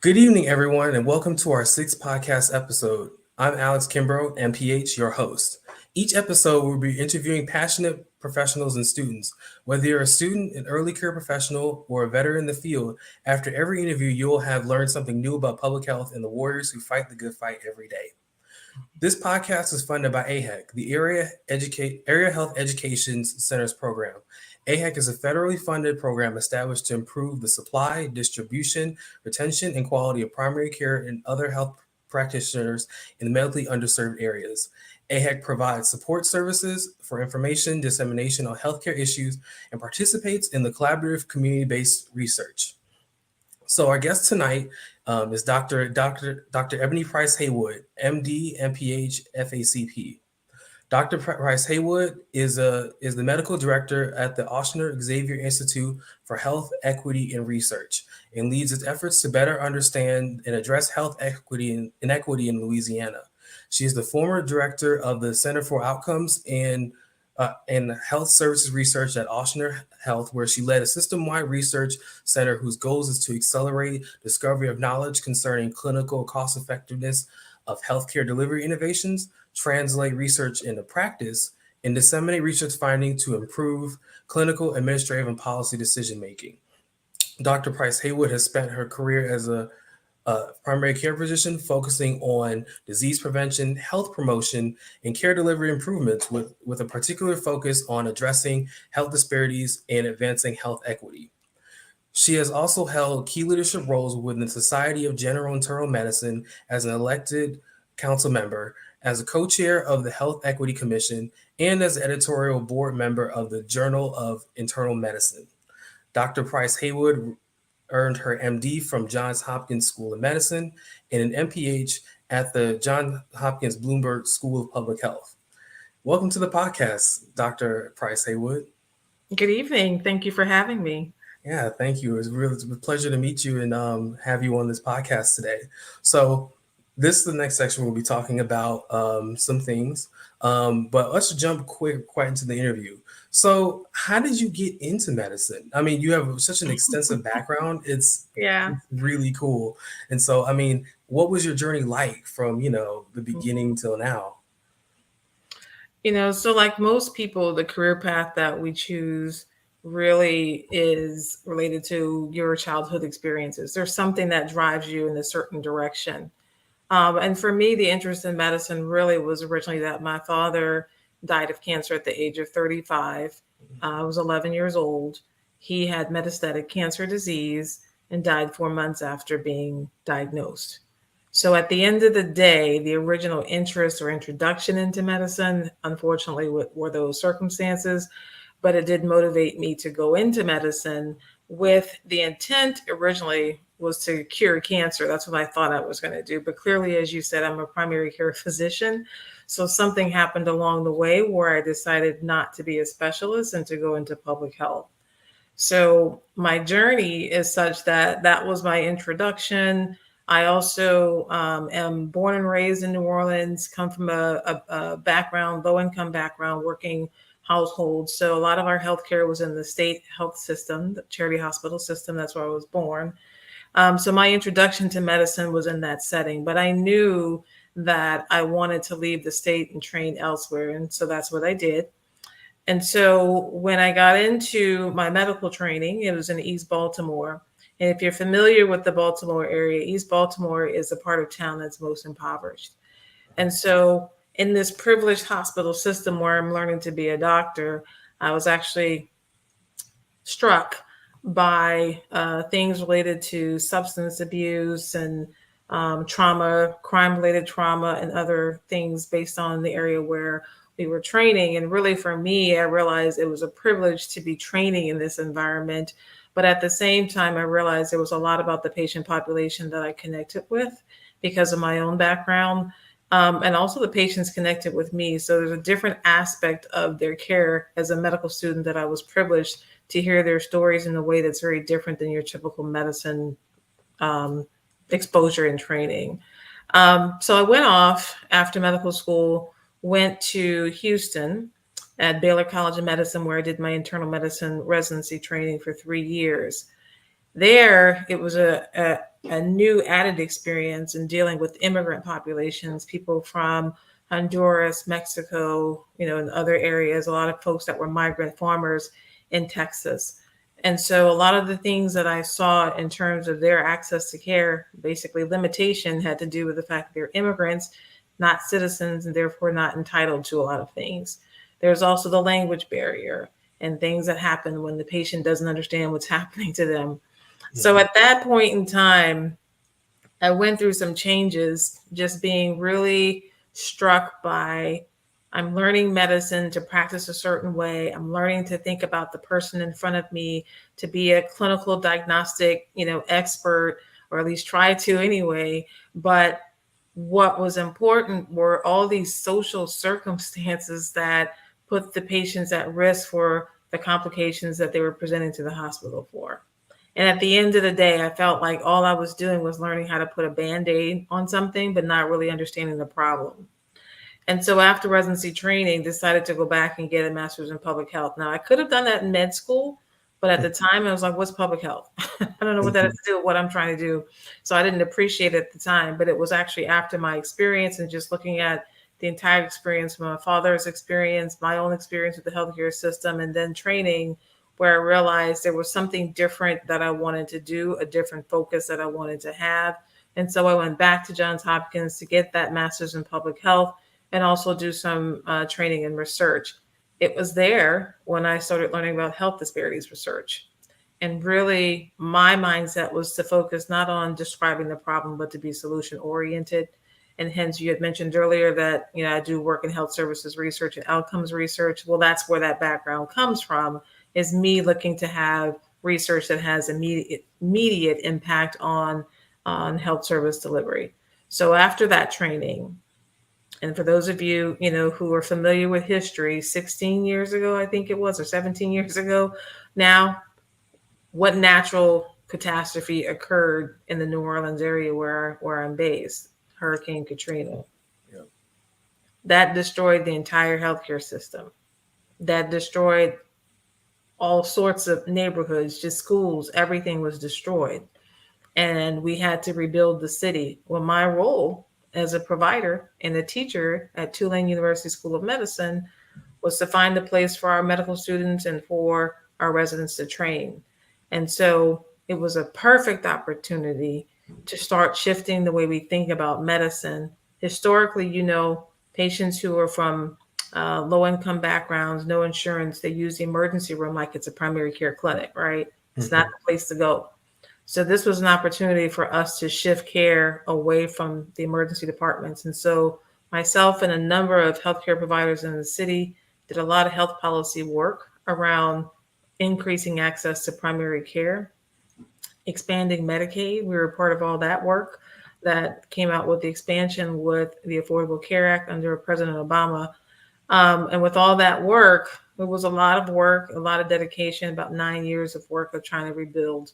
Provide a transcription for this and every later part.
Good evening, everyone, and welcome to our sixth podcast episode. I'm Alex Kimbrough, MPH, your host. Each episode, we'll be interviewing passionate professionals and students. Whether you're a student, an early career professional, or a veteran in the field, after every interview, you'll have learned something new about public health and the warriors who fight the good fight every day. This podcast is funded by AHEC, the Area Health Education Centers program. AHEC is a federally funded program established to improve the supply, distribution, retention, and quality of primary care and other health practitioners in medically underserved areas. AHEC provides support services for information dissemination on healthcare issues and participates in the collaborative community-based research. So our guest tonight is Dr. Eboni-Price Haywood, MD, MPH, FACP. Dr. Price Haywood is the medical director at the Ochsner Xavier Institute for Health Equity and Research and leads its efforts to better understand and address health equity and inequity in Louisiana. She is the former director of the Center for Outcomes and Health Services Research at Ochsner Health, where she led a system-wide research center whose goals is to accelerate discovery of knowledge concerning clinical cost effectiveness of healthcare delivery innovations, translate research into practice, and disseminate research findings to improve clinical, administrative, and policy decision-making. Dr. Price Haywood has spent her career as a primary care physician focusing on disease prevention, health promotion, and care delivery improvements with a particular focus on addressing health disparities and advancing health equity. She has also held key leadership roles within the Society of General Internal Medicine as an elected council member, as a co-chair of the Health Equity Commission, and as editorial board member of the Journal of Internal Medicine. Dr. Price Haywood earned her MD from Johns Hopkins School of Medicine and an MPH at the Johns Hopkins Bloomberg School of Public Health. Welcome to the podcast, Dr. Price Haywood. Good evening. Thank you for having me. Yeah, thank you. It's a pleasure to meet you and have you on this podcast today. So this is the next section. We'll be talking about some things, but let's jump quite into the interview. So how did you get into medicine? I mean, you have such an extensive background. It's really cool. And so, I mean, what was your journey like from, the beginning till now? So like most people, the career path that we choose really is related to your childhood experiences. There's something that drives you in a certain direction. And for me, the interest in medicine really was originally that my father died of cancer at the age of 35. I was 11 years old. He had metastatic cancer disease and died 4 months after being diagnosed. So at the end of the day, the original interest or introduction into medicine, unfortunately, were those circumstances, but it did motivate me to go into medicine with the intent originally was to cure cancer. That's what I thought I was going to do. But clearly, as you said, I'm a primary care physician. So something happened along the way where I decided not to be a specialist and to go into public health. So my journey is such that was my introduction. I also am born and raised in New Orleans, come from a background, low-income background, working household. So a lot of our healthcare was in the state health system, the charity hospital system. That's where I was born. So my introduction to medicine was in that setting, but I knew that I wanted to leave the state and train elsewhere. And so that's what I did. And so when I got into my medical training, it was in East Baltimore. And if you're familiar with the Baltimore area, East Baltimore is a part of town that's most impoverished. And so in this privileged hospital system where I'm learning to be a doctor, I was actually struck by things related to substance abuse and trauma, crime-related trauma, and other things based on the area where we were training. And really for me, I realized it was a privilege to be training in this environment. But at the same time, I realized there was a lot about the patient population that I connected with because of my own background. And also the patients connected with me. So there's a different aspect of their care as a medical student that I was privileged to hear their stories in a way that's very different than your typical medicine exposure and training. So I went off after medical school, went to Houston at Baylor College of Medicine, where I did my internal medicine residency training for 3 years. There, it was a new added experience in dealing with immigrant populations, people from Honduras, Mexico, and other areas, a lot of folks that were migrant farmers in Texas. And so a lot of the things that I saw in terms of their access to care, basically limitation, had to do with the fact that they're immigrants, not citizens, and therefore not entitled to a lot of things. There's also the language barrier and things that happen when the patient doesn't understand what's happening to them. So at that point in time, I went through some changes, just being really struck by I'm learning medicine to practice a certain way. I'm learning to think about the person in front of me, to be a clinical diagnostic, expert, or at least try to anyway. But what was important were all these social circumstances that put the patients at risk for the complications that they were presenting to the hospital for. And at the end of the day, I felt like all I was doing was learning how to put a Band-Aid on something, but not really understanding the problem. And so after residency training, decided to go back and get a master's in public health. Now, I could have done that in med school, but at the time I was like, what's public health? I don't know what that has to do with what I'm trying to do. So I didn't appreciate it at the time, but it was actually after my experience and just looking at the entire experience, my father's experience, my own experience with the healthcare system, and then training, where I realized there was something different that I wanted to do, a different focus that I wanted to have. And so I went back to Johns Hopkins to get that master's in public health and also do some training and research. It was there when I started learning about health disparities research. And really, my mindset was to focus not on describing the problem, but to be solution oriented. And hence, you had mentioned earlier that I do work in health services research and outcomes research. Well, that's where that background comes from, is me looking to have research that has immediate impact on health service delivery. So after that training, and for those of you, who are familiar with history, 16 years ago, I think it was, or 17 years ago now, what natural catastrophe occurred in the New Orleans area where I'm based? Hurricane Katrina. Yeah. That destroyed the entire healthcare system. That destroyed all sorts of neighborhoods, just schools, everything was destroyed. And we had to rebuild the city. Well, my role as a provider and a teacher at Tulane University School of Medicine was to find a place for our medical students and for our residents to train. And so it was a perfect opportunity to start shifting the way we think about medicine. Historically, patients who are from low-income backgrounds, no insurance, they use the emergency room like it's a primary care clinic, right? It's not the place to go. So this was an opportunity for us to shift care away from the emergency departments. And so myself and a number of healthcare providers in the city did a lot of health policy work around increasing access to primary care, expanding Medicaid. We were part of all that work that came out with the expansion with the Affordable Care Act under President Obama. And with all that work, it was a lot of work, a lot of dedication, about 9 years of work of trying to rebuild,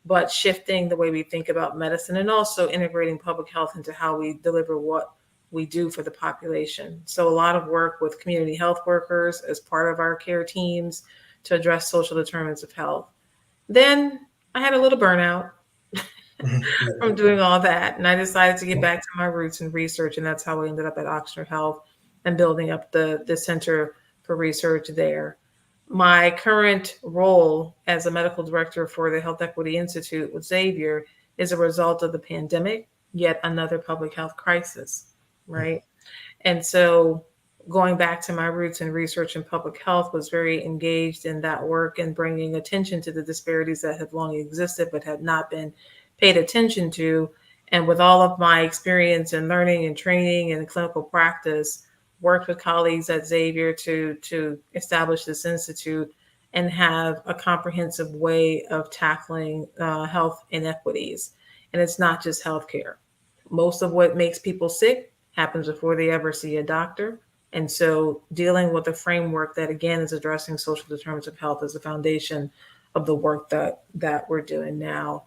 but shifting the way we think about medicine and also integrating public health into how we deliver what we do for the population. So a lot of work with community health workers as part of our care teams to address social determinants of health. Then I had a little burnout from doing all that. And I decided to get back to my roots in research. And that's how I ended up at Oxford Health and building up the Center for Research there. My current role as a medical director for the Health Equity Institute with Xavier is a result of the pandemic, yet another public health crisis, right? And so going back to my roots in research and public health, was very engaged in that work and bringing attention to the disparities that have long existed but have not been paid attention to. And with all of my experience in learning and training and clinical practice, worked with colleagues at Xavier to establish this institute and have a comprehensive way of tackling health inequities. And it's not just healthcare. Most of what makes people sick happens before they ever see a doctor. And so dealing with a framework that, again, is addressing social determinants of health is the foundation of the work that we're doing now.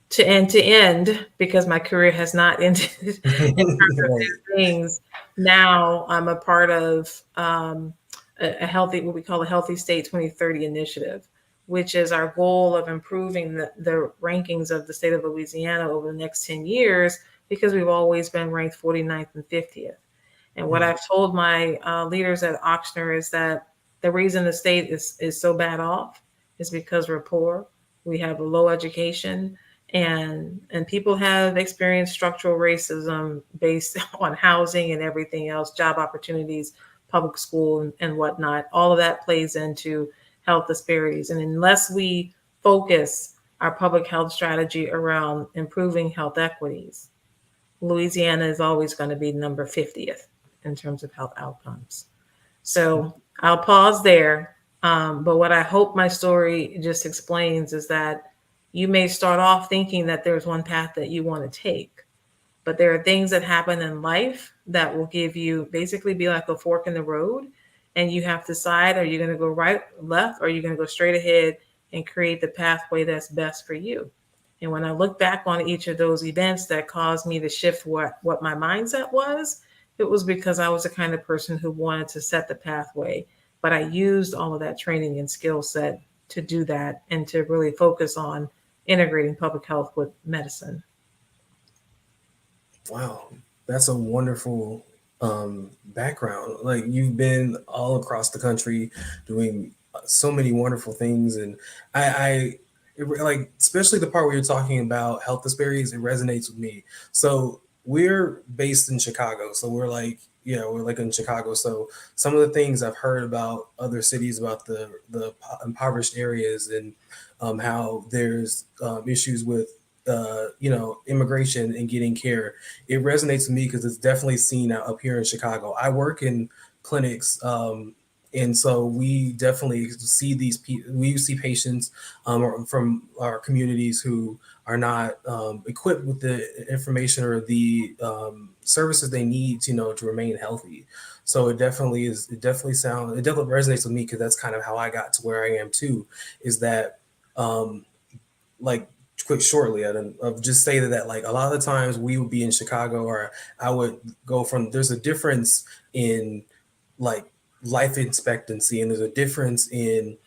To end, because my career has not ended in terms of these things. Now I'm a part of a healthy, what we call a Healthy State 2030 initiative, which is our goal of improving the rankings of the state of Louisiana over the next 10 years, because we've always been ranked 49th and 50th. And what I've told my leaders at Ochsner is that the reason the state is so bad off is because we're poor, we have a low education, and people have experienced structural racism based on housing and everything else, job opportunities, public school, and whatnot. All of that plays into health disparities. And unless we focus our public health strategy around improving health equities, Louisiana is always going to be number 50th in terms of health outcomes. So I'll pause there. But what I hope my story just explains is that you may start off thinking that there's one path that you want to take, but there are things that happen in life that will give you basically be like a fork in the road. And you have to decide, are you going to go right, left, or are you going to go straight ahead and create the pathway that's best for you? And when I look back on each of those events that caused me to shift what my mindset was, it was because I was the kind of person who wanted to set the pathway. But I used all of that training and skill set to do that and to really focus on integrating public health with medicine. Wow, that's a wonderful background. Like, you've been all across the country doing so many wonderful things, and like, especially the part where you're talking about health disparities, it resonates with me. So we're based in Chicago, so we're like, we're like in Chicago. So some of the things I've heard about other cities, about the impoverished areas, and how there's issues with immigration and getting care. It resonates with me because it's definitely seen out up here in Chicago. I work in clinics, and so we definitely see these people. We see patients from our communities who are not equipped with the information or the services they need, to remain healthy. So it definitely resonates with me, because that's kind of how I got to where I am too. Is that like, quick shortly of just say that like a lot of the times we would be in Chicago, or I would go from, there's a difference in like life expectancy, and there's a difference in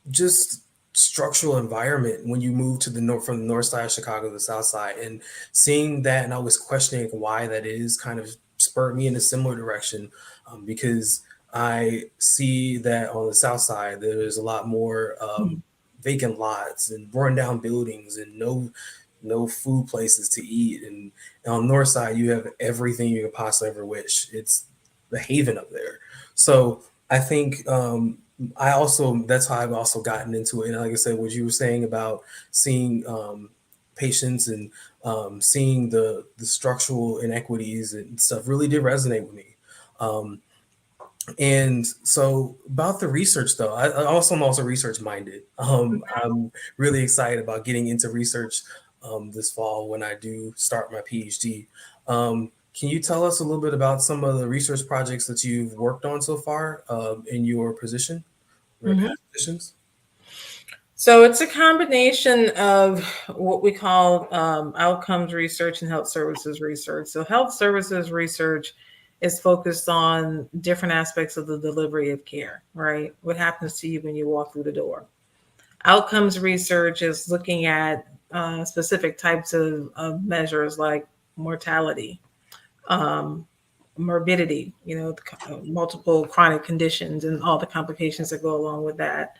just structural environment when you move to the north, from the north side of Chicago to the south side. And seeing that, and I was questioning why that is, kind of spurred me in a similar direction, because I see that on the south side there's a lot more vacant lots and run down buildings and no food places to eat. And on the north side, you have everything you could possibly ever wish. It's the haven up there. So I think that's how I've also gotten into it. And like I said, what you were saying about seeing patients and seeing the structural inequities and stuff really did resonate with me. And so about the research, though, I'm also research minded. I'm really excited about getting into research this fall when I do start my PhD. Can you tell us a little bit about some of the research projects that you've worked on so far in your position or past positions? So it's a combination of what we call outcomes research and health services research. So health services research is focused on different aspects of the delivery of care, right? What happens to you when you walk through the door. Outcomes research is looking at specific types of measures like mortality, morbidity, multiple chronic conditions and all the complications that go along with that,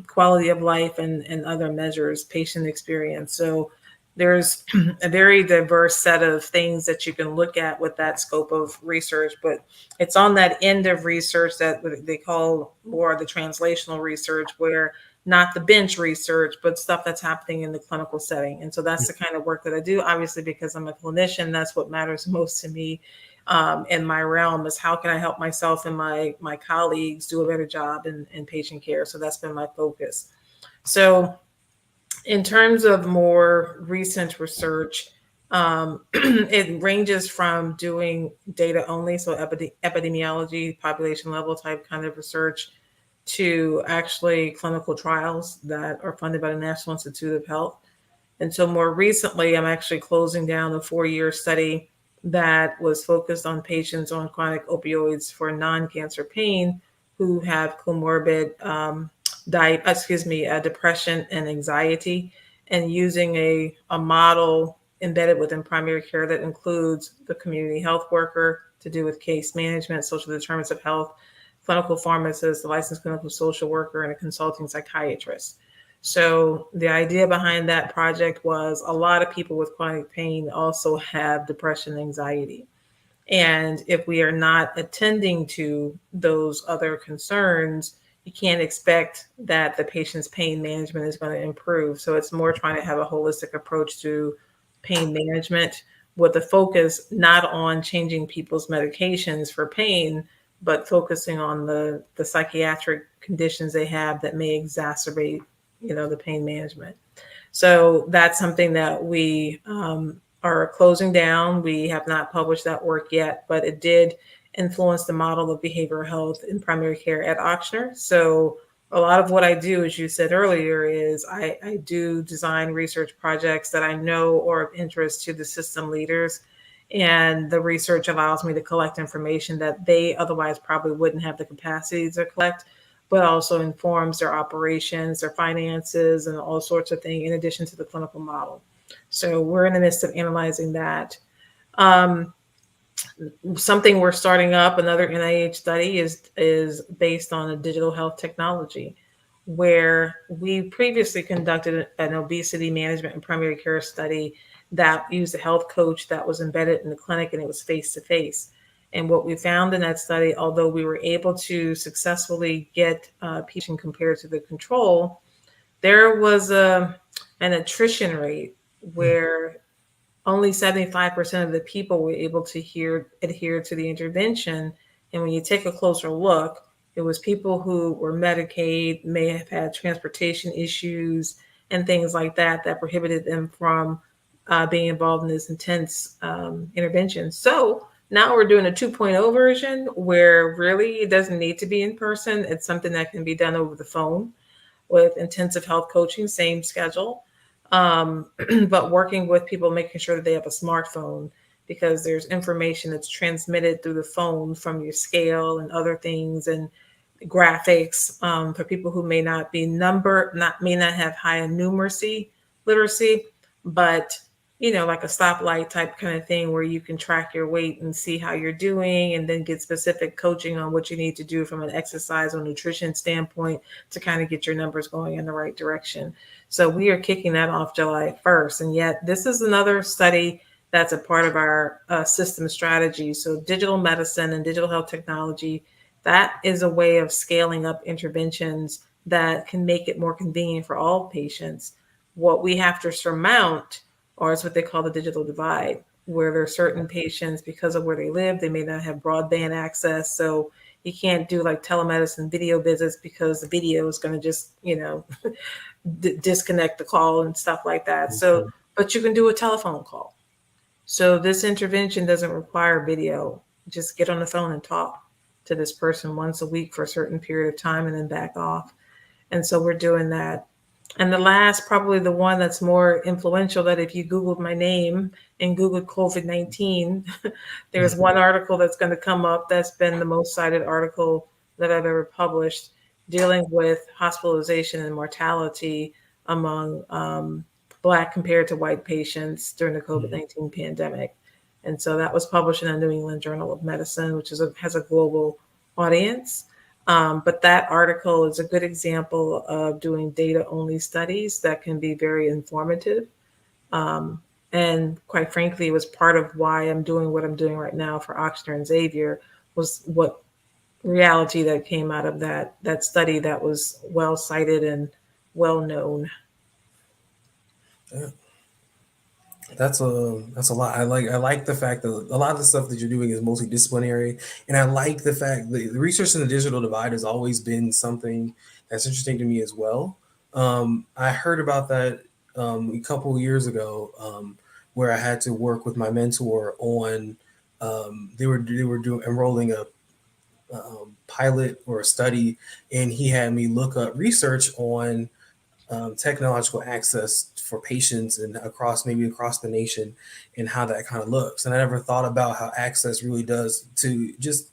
quality of life and other measures, patient experience. So there's a very diverse set of things that you can look at with that scope of research, but it's on that end of research that they call more the translational research, where not the bench research, but stuff that's happening in the clinical setting. And so that's the kind of work that I do. Obviously, because I'm a clinician, that's what matters most to me in my realm, is how can I help myself and my colleagues do a better job in patient care. So that's been my focus. So in terms of more recent research, it ranges from doing data only, so epidemiology, population level type kind of research, to actually clinical trials that are funded by the National Institute of Health. And so more recently, I'm actually closing down a 4-year study that was focused on patients on chronic opioids for non-cancer pain who have comorbid depression and anxiety, and using a model embedded within primary care that includes the community health worker to do with case management, social determinants of health, clinical pharmacist, the licensed clinical social worker, and a consulting psychiatrist. So the idea behind that project was a lot of people with chronic pain also have depression and anxiety. And if we are not attending to those other concerns, you can't expect that the patient's pain management is going to improve. So it's more trying to have a holistic approach to pain management with the focus not on changing people's medications for pain, but focusing on the psychiatric conditions they have that may exacerbate, the pain management. So that's something that we are closing down. We have not published that work yet, but it did influence the model of behavioral health in primary care at Ochsner. So a lot of what I do, as you said earlier, is I do design research projects that I know are of interest to the system leaders. And the research allows me to collect information that they otherwise probably wouldn't have the capacity to collect, but also informs their operations, their finances, and all sorts of things in addition to the clinical model. So we're in the midst of analyzing that. Something we're starting up, another NIH study, is based on a digital health technology, where we previously conducted an obesity management and primary care study that used a health coach that was embedded in the clinic, and it was face to face. And what we found in that study, although we were able to successfully get patient compared to the control, there was an attrition rate where only 75% of the people were able to adhere to the intervention. And when you take a closer look, it was people who were Medicaid, may have had transportation issues and things like that prohibited them from being involved in this intense intervention. So now we're doing a 2.0 version where really it doesn't need to be in person. It's something that can be done over the phone with intensive health coaching, same schedule. But working with people, making sure that they have a smartphone, because there's information that's transmitted through the phone from your scale and other things, and graphics for people who may not be may not have high numeracy literacy, but like a stoplight type kind of thing where you can track your weight and see how you're doing, and then get specific coaching on what you need to do from an exercise or nutrition standpoint to kind of get your numbers going in the right direction. So we are kicking that off July 1st. And yet this is another study that's a part of our system strategy. So digital medicine and digital health technology, that is a way of scaling up interventions that can make it more convenient for all patients. What we have to surmount, or it's what they call the digital divide, where there are certain patients, because of where they live, they may not have broadband access. So you can't do like telemedicine video visits because the video is going to just, disconnect the call and stuff like that. So, but you can do a telephone call. So this intervention doesn't require video. Just get on the phone and talk to this person once a week for a certain period of time and then back off. And so we're doing that. And the last, probably the one that's more influential, that if you Googled my name and Googled COVID-19, there's one article that's going to come up that's been the most cited article that I've ever published, dealing with hospitalization and mortality among Black compared to white patients during the COVID-19 pandemic. And so that was published in the New England Journal of Medicine, which has a global audience. But that article is a good example of doing data-only studies that can be very informative. And quite frankly, it was part of why I'm doing what I'm doing right now for Ochsner and Xavier, was what reality that came out of that study that was well cited and well known. Yeah. That's a lot. I like the fact that a lot of the stuff that you're doing is multidisciplinary, and I like the fact that the research in the digital divide has always been something that's interesting to me as well. I heard about that a couple of years ago, where I had to work with my mentor on they were doing enrolling a pilot or a study, and he had me look up research on technological access for patients and across the nation, and how that kind of looks. And I never thought about how access really does to just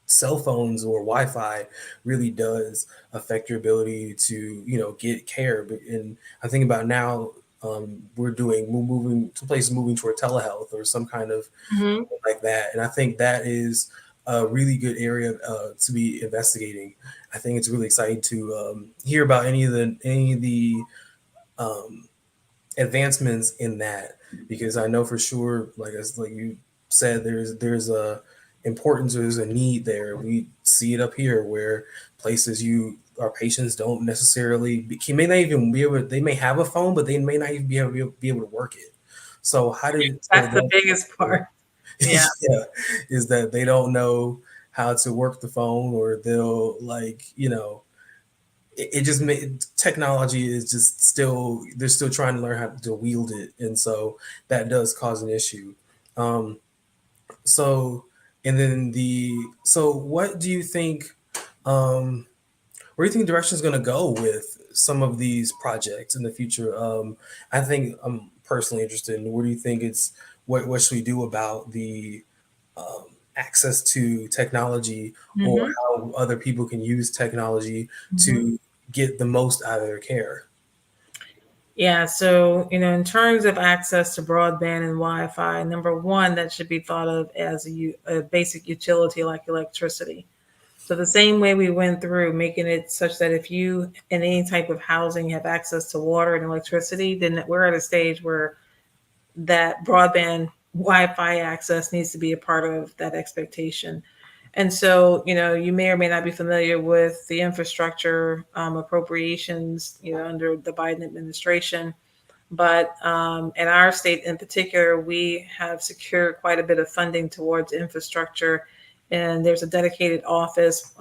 cell phones or Wi-Fi really does affect your ability to, get care. And I think about now, we're moving to places, moving toward telehealth or some kind of Mhm. like that. And I think that is a really good area to be investigating. I think it's really exciting to hear about any of the um, advancements in that, because I know for sure, like you said, there's a importance, there's a need there. We see it up here where places our patients don't necessarily may not even be able. They may have a phone, but they may not even be able to work it. So how did so That's the that biggest part. Yeah. yeah, is that they don't know how to work the phone, or they'll it just made technology is just still they're still trying to learn how to wield it, and so that does cause an issue. um so and then what do you think, um where do you think the direction is going to go with some of these projects in the future? I think I'm personally interested in, what do you think it's what should we do about the um, access to technology, or Mhm. how other people can use technology Mhm. to get the most out of their care. Yeah, so in terms of access to broadband and Wi-Fi, number one, that should be thought of as a basic utility like electricity. So the same way we went through making it such that if you in any type of housing have access to water and electricity, then we're at a stage where that broadband Wi-Fi access needs to be a part of that expectation. And so, you may or may not be familiar with the infrastructure appropriations, under the Biden administration. But in our state in particular, we have secured quite a bit of funding towards infrastructure. And there's a dedicated office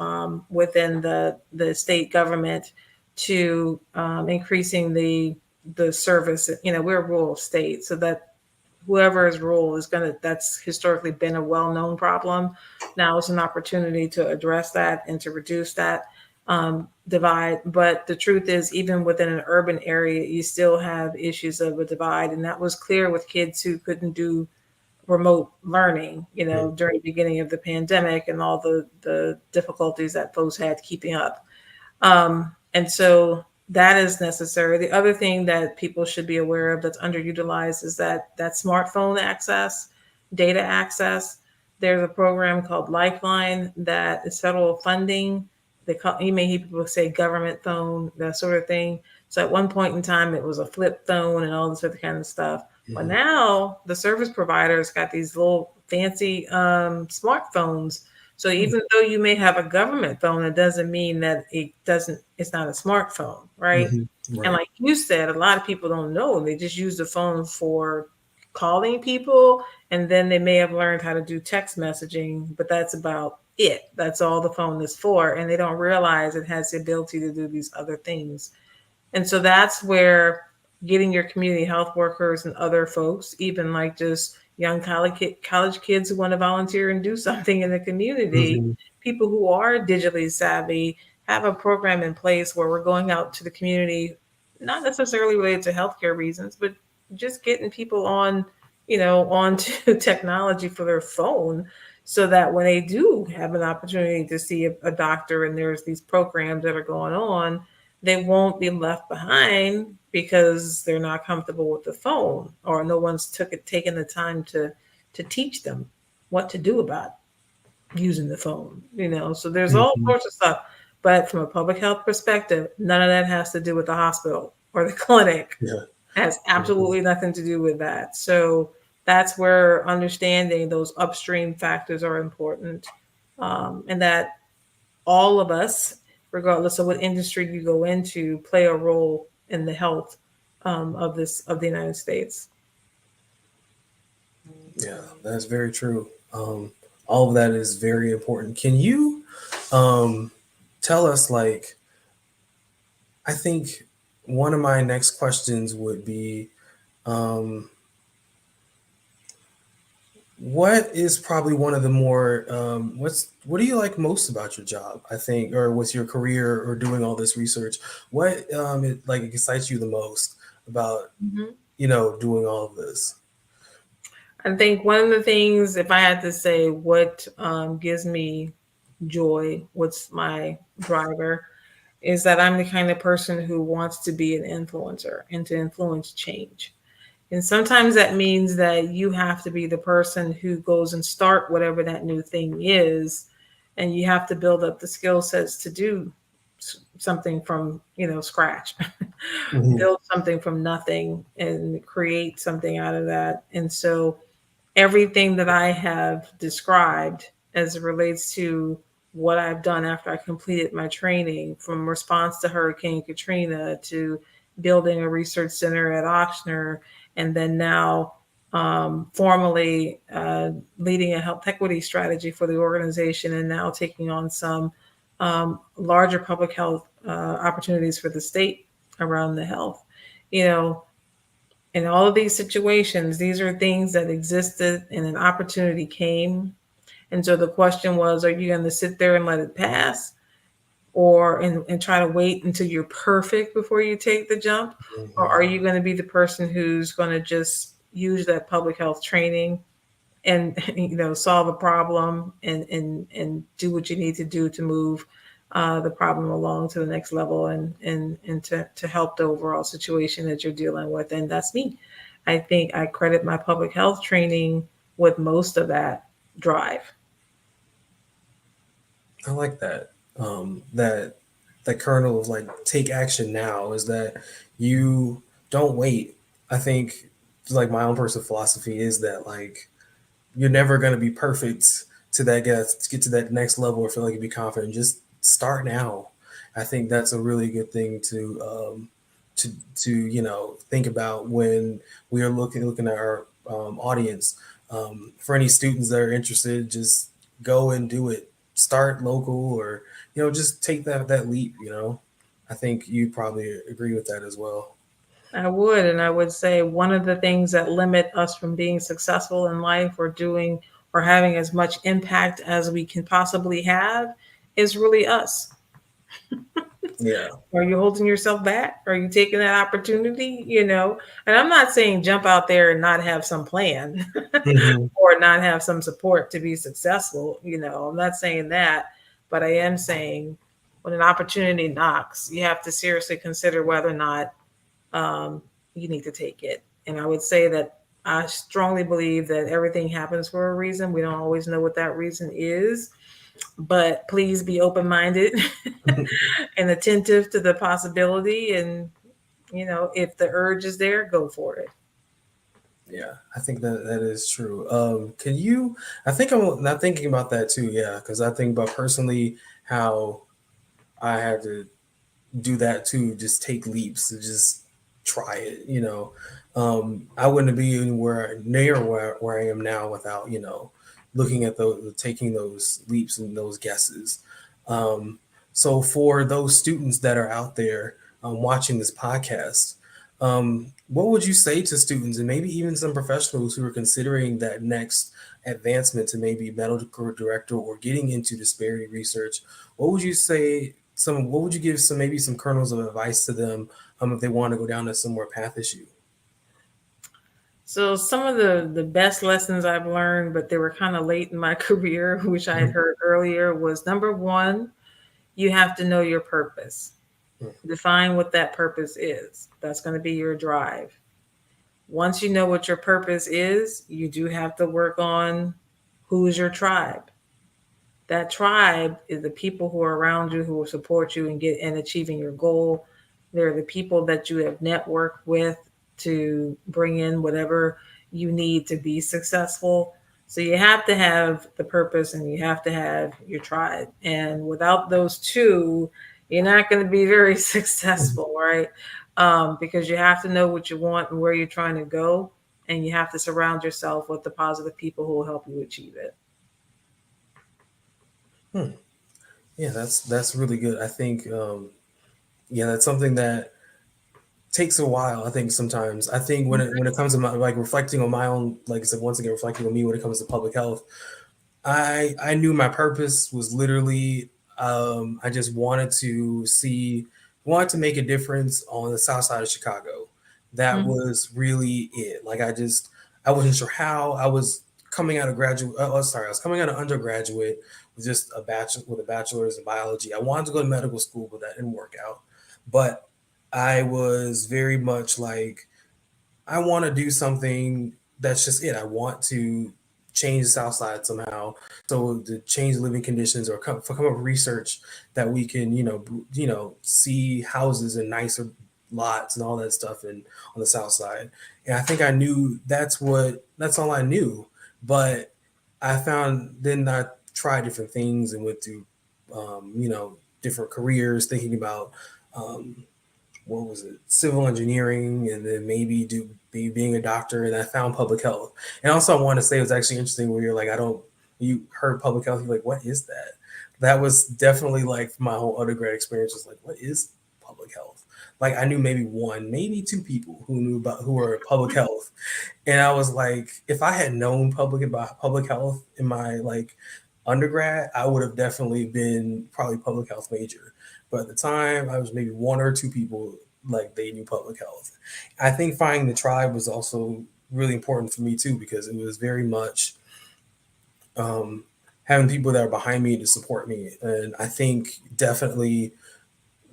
within the state government to increasing the service. We're a rural state, so that whoever is rural is that's historically been a well-known problem. Now it's an opportunity to address that and to reduce that divide. But the truth is, even within an urban area, you still have issues of a divide. And that was clear with kids who couldn't do remote learning, Mhm. during the beginning of the pandemic and all the difficulties that folks had keeping up. And so that is necessary. The other thing that people should be aware of that's underutilized is that smartphone access, data access. There's a program called Lifeline that is federal funding. You may hear people say government phone, that sort of thing. So at one point in time, it was a flip phone and all this other kind of stuff. But Mhm. now the service providers got these little fancy smartphones, so even though you may have a government phone, it doesn't mean that it's not a smartphone, right? Mhm. And Right. like you said, a lot of people don't know. They just use the phone for calling people, and then they may have learned how to do text messaging, but that's about it. That's all the phone is for. And they don't realize it has the ability to do these other things. And so that's where getting your community health workers and other folks, even like just young college kids who want to volunteer and do something in the community, Mhm. people who are digitally savvy, have a program in place where we're going out to the community, not necessarily related to healthcare reasons, but just getting people onto technology for their phone, so that when they do have an opportunity to see a doctor and there's these programs that are going on, they won't be left behind because they're not comfortable with the phone, or no one's taken the time to teach them what to do about using the phone. So there's all Mhm. sorts of stuff, but from a public health perspective, none of that has to do with the hospital or the clinic. Yeah. It has Mhm. absolutely nothing to do with that. So that's where understanding those upstream factors are important, and that all of us, regardless of what industry you go into, play a role in the health of the United States. Yeah, that's very true. All of that is very important. Can you um, tell us, like, I think one of my next questions would be, um, what is probably one of the more what do you like most about your job? I think, or with your career or doing all this research, what like excites you the most about Mhm. doing all of this? I think one of the things, if I had to say what gives me joy, what's my driver, is that I'm the kind of person who wants to be an influencer and to influence change. And sometimes that means that you have to be the person who goes and start whatever that new thing is, and you have to build up the skill sets to do something from, scratch. Mhm. Build something from nothing and create something out of that. And so everything that I have described as it relates to what I've done after I completed my training, from response to Hurricane Katrina to building a research center at Ochsner, and then now formally leading a health equity strategy for the organization, and now taking on some larger public health opportunities for the state around the health. You know, in all of these situations, these are things that existed and an opportunity came. And so the question was, are you going to sit there and let it pass, or and try to wait until you're perfect before you take the jump? Or Mhm. are you going to be the person who's going to just use that public health training and solve a problem and do what you need to do to move the problem along to the next level, and to help the overall situation that you're dealing with? And that's me. I think I credit my public health training with most of that drive. I like that. That kernel of like take action now is that you don't wait. I think like my own personal philosophy is that like you're never gonna be perfect to get to that next level or feel like you be confident. Just start now. I think that's a really good thing to think about when we are looking at our audience. For any students that are interested, just go and do it. Start local, or just take that leap. I think you probably agree with that as well. I would, and I would say one of the things that limit us from being successful in life, or doing or having as much impact as we can possibly have, is really us. Yeah. Are you holding yourself back? Are you taking that opportunity? And I'm not saying jump out there and not have some plan Hmm. or not have some support to be successful. I'm not saying that, but I am saying when an opportunity knocks, you have to seriously consider whether or not um, you need to take it. And I would say that I strongly believe that everything happens for a reason. We don't always know what that reason is, but please be open minded and attentive to the possibility. And, if the urge is there, go for it. Yeah, I think that is true. Can you? I think I'm not thinking about that too. Yeah, because I think about personally how I had to do that too. Just take leaps to just try it. I wouldn't be anywhere near where I am now without looking at the taking those leaps and those guesses. Um, so for those students that are out there watching this podcast, what would you say to students and maybe even some professionals who are considering that next advancement to maybe medical director or getting into disparity research? What would you say? What would you give some kernels of advice to them if they want to go down a similar path as you? So some of the best lessons I've learned, but they were kind of late in my career, which I had Mhm. heard earlier, was number one, you have to know your purpose. Define what that purpose is. That's going to be your drive. Once you know what your purpose is, you do have to work on who's your tribe. That tribe is the people who are around you, who will support you and get in achieving your goal. They're the people that you have networked with to bring in whatever you need to be successful. So you have to have the purpose and you have to have your tribe. And without those two, you're not going to be very successful, right? Because you have to know what you want and where you're trying to go, and you have to surround yourself with the positive people who will help you achieve it. Hmm. Yeah, that's really good. I think yeah, that's something that takes a while. I think sometimes. I think when it comes to my like reflecting on my own, like I said, once again reflecting on me when it comes to public health, I knew my purpose was literally I just wanted to make a difference on the south side of Chicago. That Mhm. was really it. Like I wasn't sure how. I was coming out of graduate. Oh, sorry, I was coming out of undergraduate just a bachelor with a bachelor's in biology. I wanted to go to medical school, but that didn't work out. But I was very much like, I want to do something. That's just it. I want to change the South Side somehow. So to change living conditions or come up with research that we can, see houses and nicer lots and all that stuff in on the South Side. And I think I knew that's all I knew. But I found then I tried different things and went through, different careers, thinking about. Um, what was it, civil engineering, and then maybe be being a doctor, and I found public health. And also I want to say it was actually interesting where you're like, you heard public health, you're like, what is that? That was definitely like my whole undergrad experience was like, what is public health? Like I knew maybe one, maybe two people who were public health. And I was like, if I had known about public health in my like undergrad, I would have definitely been probably public health major. But at the time, I was maybe one or two people like they knew public health. I think finding the tribe was also really important for me too because it was very much um, having people that are behind me to support me. And I think definitely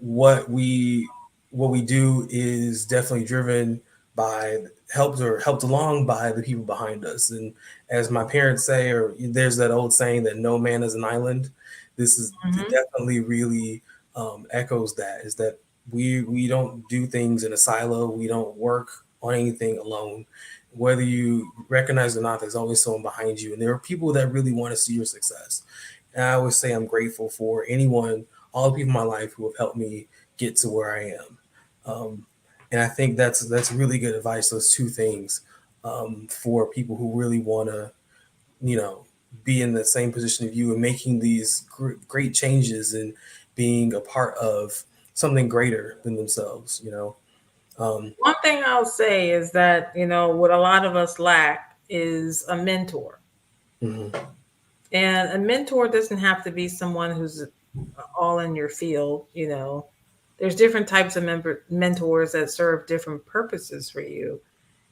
what we what we do is definitely driven by helped along by the people behind us. And as my parents say, or there's that old saying that no man is an island. This is Mm-hmm. definitely really echoes that is that we don't do things in a silo. We don't work on anything alone. Whether you recognize it or not, there's always someone behind you, and there are people that really want to see your success. And I always say I'm grateful for anyone, all the people in my life who have helped me get to where I am. Um, and I think that's really good advice. Those two things for people who really want to, you know, be in the same position of you and making these great changes and being a part of something greater than themselves. Um, One thing I'll say is that, what a lot of us lack is a mentor. mhm, And a mentor doesn't have to be someone who's all in your field. There's different types of mentors that serve different purposes for you.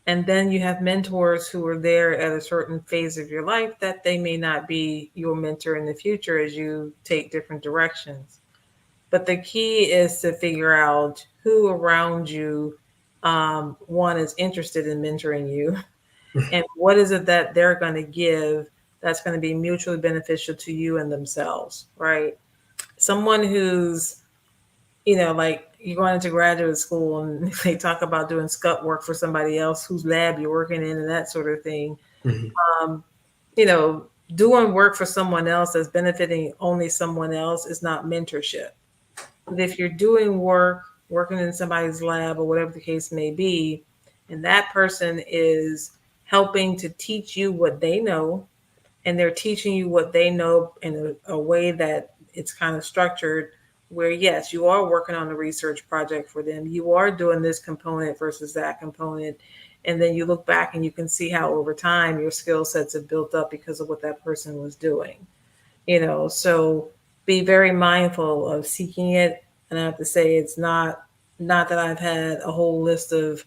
And then you have mentors who are there at a certain phase of your life that they may not be your mentor in the future as you take different directions. But the key is to figure out who around you, one, is interested in mentoring you, and what is it that they're going to give that's going to be mutually beneficial to you and themselves, right? Someone who's, like you're going into graduate school and they talk about doing scut work for somebody else whose lab you're working in and that sort of thing. mhm, Um, you know, Doing work for someone else that's benefiting only someone else is not mentorship. But if you're doing work, working in somebody's lab or whatever the case may be, and that person is helping to teach you what they know, and they're teaching you what they know in a way that it's kind of structured, where yes, you are working on a research project for them, you are doing this component versus that component, and then you look back and you can see how over time your skill sets have built up because of what that person was doing. So be very mindful of seeking it. And I have to say, it's not that I've had a whole list of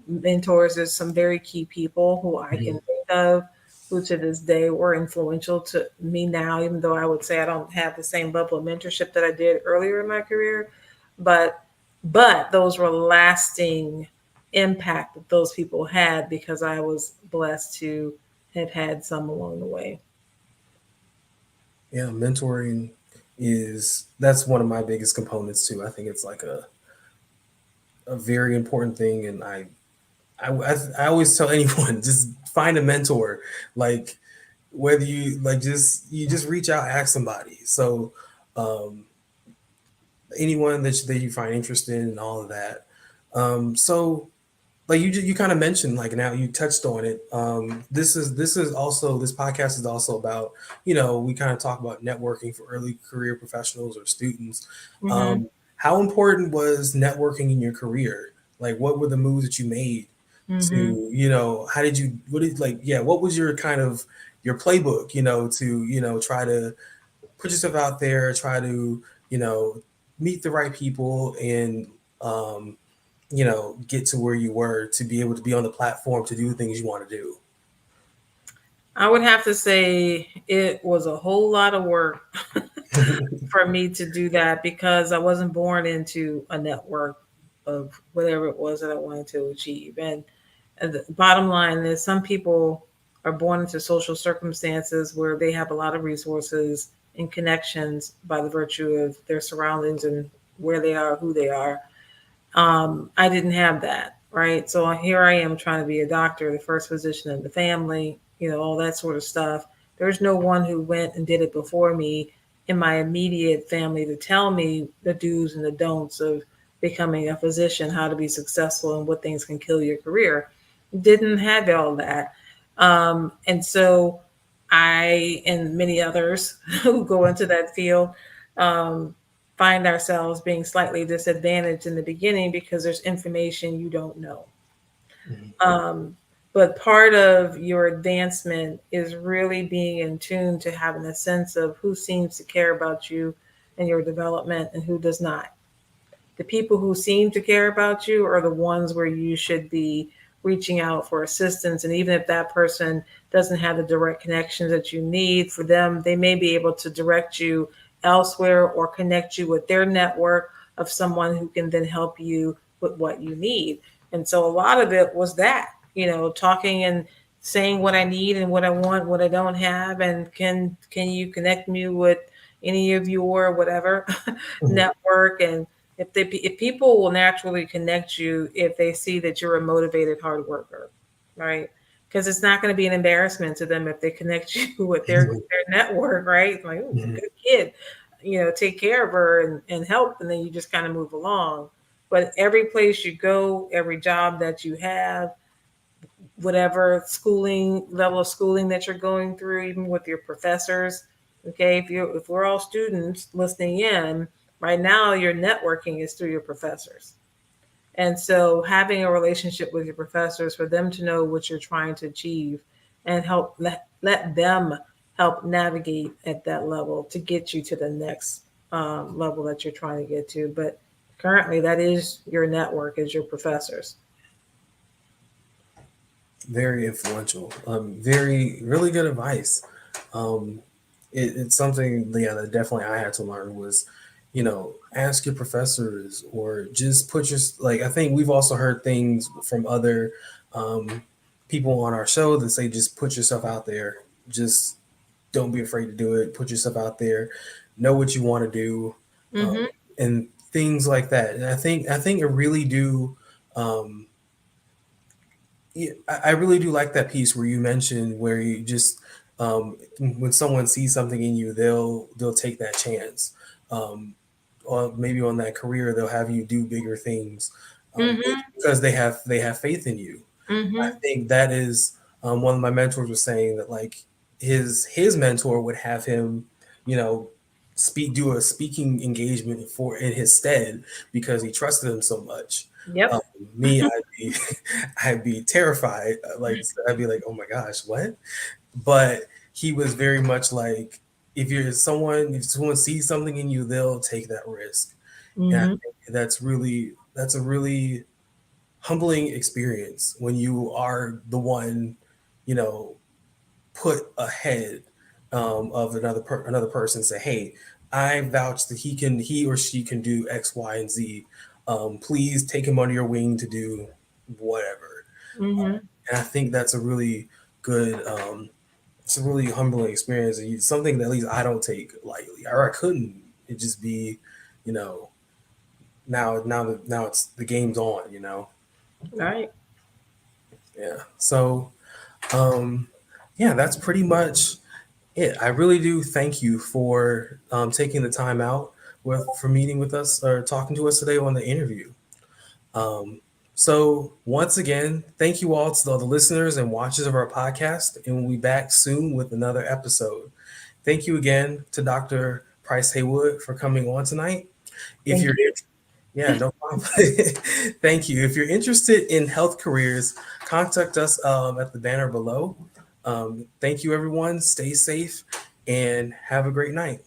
mentors. There's some very key people who I can mhm. think of who to this day were influential to me now, even though I would say I don't have the same level of mentorship that I did earlier in my career. But those were lasting impact that those people had because I was blessed to have had some along the way. Yeah, mentoring that's one of my biggest components too. I think it's like a very important thing, and I always tell anyone just find a mentor, like whether you like just reach out, ask somebody. So um, anyone that you find interested in and all of that. So like you kind of mentioned, like now you touched on it. This is also this podcast is also about, we kind of talk about networking for early career professionals or students. Hmm. How important was networking in your career? Like what were the moves that you made Hmm. to, how did you what did like yeah what was your kind of your playbook, to try to put yourself out there, try to meet the right people, and um, get to where you were to be able to be on the platform to do the things you want to do. I would have to say it was a whole lot of work for me to do that because I wasn't born into a network of whatever it was that I wanted to achieve. And the bottom line is, some people are born into social circumstances where they have a lot of resources and connections by the virtue of their surroundings and where they are, who they are. I didn't have that, right? So here I am trying to be a doctor, the first physician in the family, all that sort of stuff. There's no one who went and did it before me in my immediate family to tell me the do's and the don'ts of becoming a physician, how to be successful, and what things can kill your career. Didn't have all that. And so I and many others who go into that field um, find ourselves being slightly disadvantaged in the beginning because there's information you don't know. Mhm. Um, but part of your advancement is really being in tune to having a sense of who seems to care about you and your development and who does not. The people who seem to care about you are the ones where you should be reaching out for assistance. And even if that person doesn't have the direct connections that you need for them, they may be able to direct you elsewhere or connect you with their network of someone who can then help you with what you need. And so a lot of it was that, talking and saying what I need and what I want, what I don't have, and can you connect me with any of your whatever Mhm. network. And if people will naturally connect you if they see that you're a motivated hard worker, right? Because it's not going to be an embarrassment to them if they connect you with their network, right? Like, oh, Mhm. good kid, take care of her and help, and then you just kind of move along. But every place you go, every job that you have, whatever schooling level of schooling that you're going through, even with your professors. Okay, if we're all students listening in right now, your networking is through your professors. And so having a relationship with your professors for them to know what you're trying to achieve and help let them help navigate at that level to get you to the next level that you're trying to get to. But currently, that is your network, is your professors. Very influential. Very really good advice. Um, it's something, yeah, that definitely I had to learn was, ask your professors or just put your like. I think we've also heard things from other um, people on our show that say just put yourself out there. Just don't be afraid to do it. Put yourself out there. Know what you want to do, Mm-hmm. and things like that. And I think it really do. Um, yeah, I really do like that piece where you mentioned where you just when someone sees something in you, they'll take that chance. Um, or maybe on that career, they'll have you do bigger things Mm-hmm. because they have faith in you. I Mm-hmm. think that is one of my mentors was saying that like his mentor would have him, you know, do a speaking engagement for in his stead because he trusted him so much. Um, Yep. me, I'd be I'd be terrified. Like I'd be like, oh my gosh, what? But he was very much like if someone sees something in you, they'll take that risk. And I Mm-hmm. think that's a really humbling experience when you are the one, you know, put ahead of another person. Say, hey, I vouch that he or she can do X, Y, and Z. Please take him under your wing to do whatever. Mm-hmm. And I think that's a really good. It's a really humbling experience, and something that at least I don't take lightly, or I couldn't. It just be, you know, now it's the game's on. Right. Yeah. So Um, yeah, that's pretty much it. I really do thank you for taking the time out for meeting with us or talking to us today on the interview. Um, so once again, thank you all to all the listeners and watchers of our podcast, and we'll be back soon with another episode. Thank you again to Dr. Price Haywood for coming on tonight. If Thank you're you. Yeah, no problem. Thank you. If you're interested in health careers, contact us at the banner below. Thank you, everyone. Stay safe and have a great night.